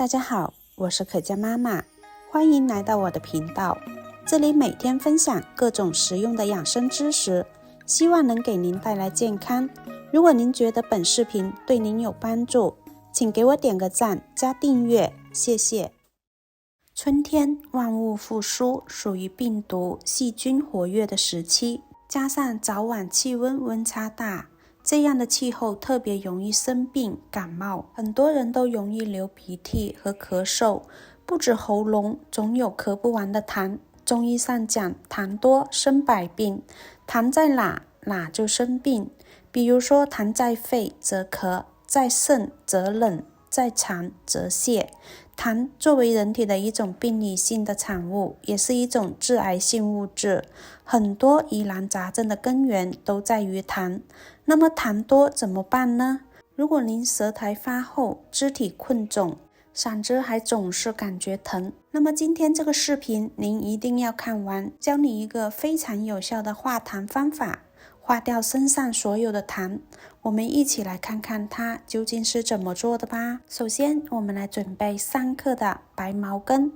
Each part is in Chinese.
大家好，我是可嘉妈妈，欢迎来到我的频道。这里每天分享各种实用的养生知识，希望能给您带来健康。如果您觉得本视频对您有帮助，请给我点个赞加订阅，谢谢。春天万物复苏，属于病毒、细菌活跃的时期，加上早晚气温温差大，这样的气候特别容易生病感冒，很多人都容易流鼻涕和咳嗽，不止喉咙，总有咳不完的痰。中医上讲，痰多生百病，痰在哪就生病。比如说，痰在肺则咳，在肾则冷，在肠则泻。痰作为人体的一种病理性的产物，也是一种致癌性物质，很多疑难杂症的根源都在于痰。那么痰多怎么办呢？如果您舌苔发厚，肢体困肿，嗓子还总是感觉疼，那么今天这个视频您一定要看完，教你一个非常有效的化痰方法，化掉身上所有的痰。我们一起来看看它究竟是怎么做的吧。首先我们来准备3克的白茅根。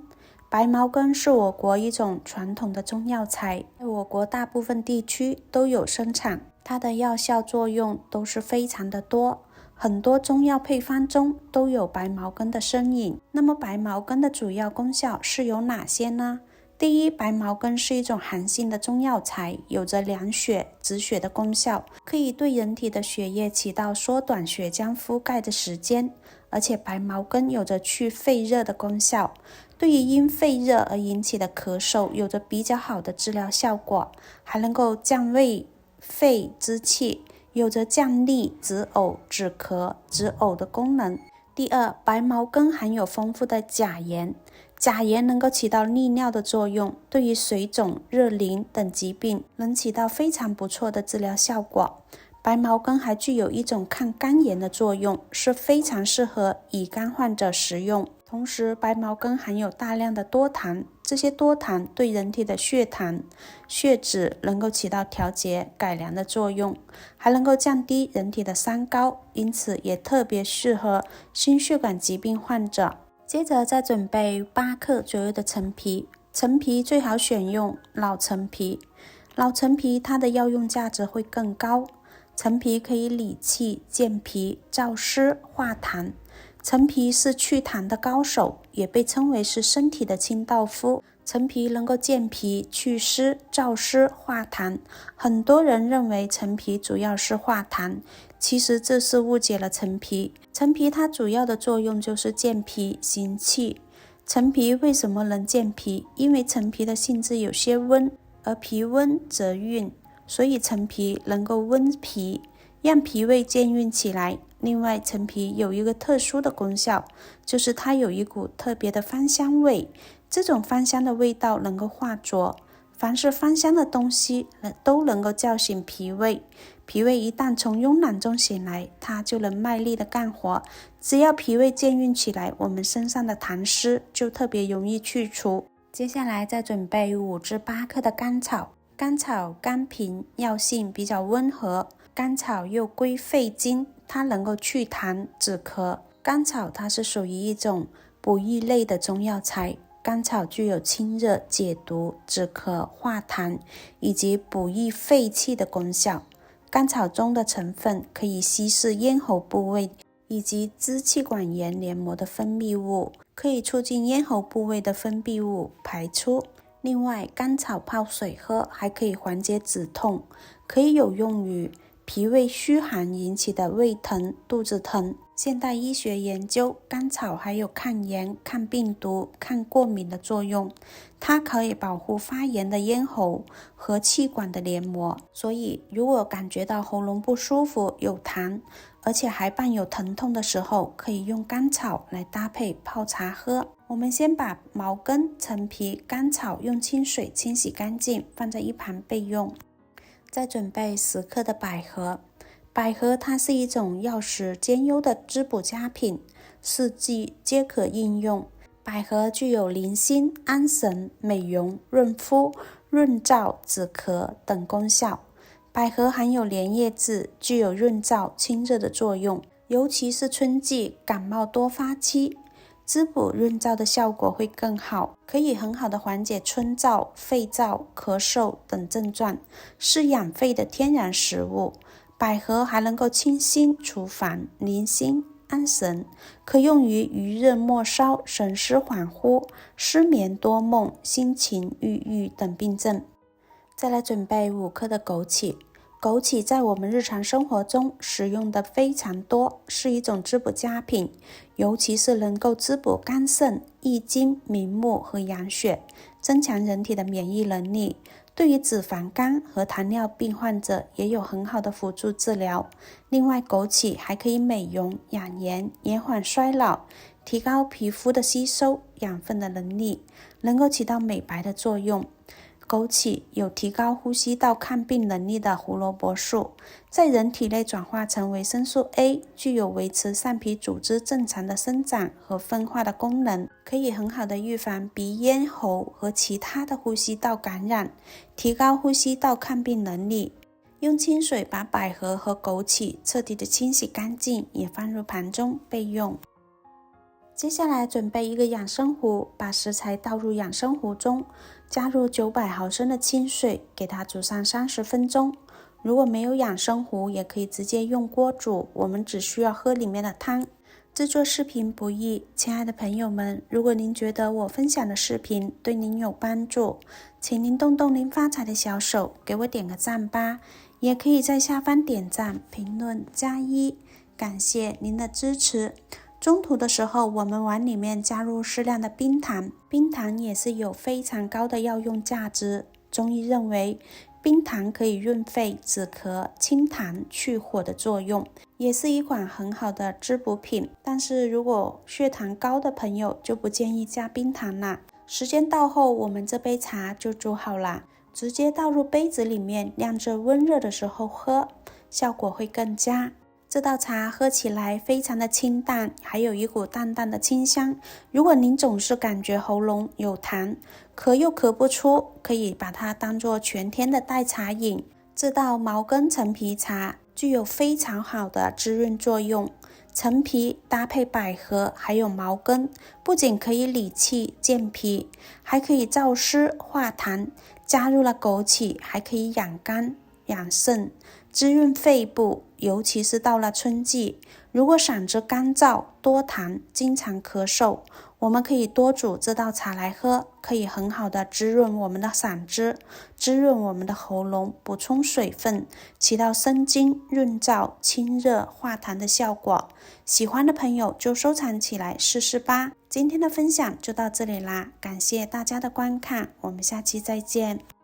白茅根是我国一种传统的中药材，在我国大部分地区都有生产，它的药效作用都是非常的多，很多中药配方中都有白茅根的身影。那么白茅根的主要功效是有哪些呢？第一，白茅根是一种寒性的中药材，有着凉血、止血的功效，可以对人体的血液起到缩短血浆覆盖的时间，而且白茅根有着去肺热的功效，对于因肺热而引起的咳嗽有着比较好的治疗效果，还能够降胃、肺之气，有着降痢、止呕、止咳、止呕的功能。第二，白茅根含有丰富的钾盐，钾盐能够起到利尿的作用，对于水肿、热淋等疾病能起到非常不错的治疗效果。白茅根还具有一种抗肝炎的作用，是非常适合乙肝患者食用。同时，白茅根含有大量的多糖，这些多糖对人体的血糖、血脂能够起到调节、改良的作用，还能够降低人体的三高，因此也特别适合心血管疾病患者。接着再准备8克左右的陈皮，陈皮最好选用老陈皮，老陈皮它的药用价值会更高。陈皮可以理气、健脾、燥湿、化痰。陈皮是祛痰的高手，也被称为是身体的清道夫。陈皮能够健脾、祛湿、燥湿、化痰。很多人认为陈皮主要是化痰，其实这是误解了陈皮。陈皮它主要的作用就是健脾行气。陈皮为什么能健脾？因为陈皮的性质有些温，而脾温则运，所以陈皮能够温脾，让脾胃健运起来。另外，陈皮有一个特殊的功效，就是它有一股特别的芳香味，这种芳香的味道能够化浊，凡是芳香的东西都能够叫醒脾胃，脾胃一旦从慵懒中醒来，它就能卖力的干活。只要脾胃健运起来，我们身上的痰湿就特别容易去除。接下来再准备5至8克的甘草。甘草甘平，药性比较温和，甘草又归肺经，它能够祛痰止咳。甘草它是属于一种补益类的中药材，甘草具有清热、解毒、止咳、化痰以及补益肺气的功效。甘草中的成分可以稀释咽喉部位以及支气管炎黏膜的分泌物，可以促进咽喉部位的分泌物排出。另外，甘草泡水喝还可以缓解止痛，可以有用于脾胃虚寒引起的胃疼、肚子疼。现代医学研究，甘草还有抗炎、抗病毒、抗过敏的作用，它可以保护发炎的咽喉和气管的黏膜。所以，如果感觉到喉咙不舒服、有痰，而且还伴有疼痛的时候，可以用甘草来搭配泡茶喝。我们先把茅根、陈皮、甘草用清水清洗干净，放在一旁备用。再准备10克的百合。百合它是一种药食兼优的滋补佳品，四季皆可应用。百合具有宁心、安神、美容、润肤、润燥、止咳等功效。百合含有莲叶质，具有润燥、清热的作用，尤其是春季感冒多发期，滋补润燥的效果会更好，可以很好的缓解春燥、肺燥、咳嗽等症状，是养肺的天然食物。百合还能够清心除烦、宁心安神，可用于余热末梢、神思恍惚、失眠多梦、心情郁郁等病症。再来准备5克的枸杞。枸杞在我们日常生活中使用的非常多，是一种滋补佳品，尤其是能够滋补肝肾、益精、明目和养血，增强人体的免疫能力。对于脂肪肝和糖尿病患者也有很好的辅助治疗。另外，枸杞还可以美容、养颜、延缓衰老，提高皮肤的吸收养分的能力，能够起到美白的作用。枸杞有提高呼吸道抗病能力的胡萝卜素，在人体内转化成维生素 A， 具有维持上皮组织正常的生长和分化的功能，可以很好的预防鼻咽喉和其他的呼吸道感染，提高呼吸道抗病能力。用清水把百合和枸杞彻底的清洗干净，也放入盘中备用。接下来准备一个养生壶，把食材倒入养生壶中，加入900毫升的清水，给它煮上30分钟。如果没有养生壶，也可以直接用锅煮，我们只需要喝里面的汤。制作视频不易，亲爱的朋友们，如果您觉得我分享的视频对您有帮助，请您动动您发财的小手，给我点个赞吧，也可以在下方点赞、评论、加1，感谢您的支持。中途的时候，我们往里面加入适量的冰糖，冰糖也是有非常高的药用价值。中医认为，冰糖可以润肺、止咳、清痰、去火的作用，也是一款很好的滋补品。但是如果血糖高的朋友，就不建议加冰糖啦。时间到后，我们这杯茶就煮好了，直接倒入杯子里面，晾着温热的时候喝，效果会更佳。这道茶喝起来非常的清淡，还有一股淡淡的清香。如果您总是感觉喉咙有痰，咳又咳不出，可以把它当作全天的代茶饮。这道毛根陈皮茶具有非常好的滋润作用，陈皮搭配百合还有毛根，不仅可以理气健脾，还可以燥湿化痰。加入了枸杞，还可以养肝养肾，滋润肺部，尤其是到了春季，如果嗓子干燥、多痰、经常咳嗽，我们可以多煮这道茶来喝，可以很好的滋润我们的嗓子，滋润我们的喉咙，补充水分，起到生津、润燥、清热、化痰的效果。喜欢的朋友就收藏起来试试吧。今天的分享就到这里啦，感谢大家的观看，我们下期再见。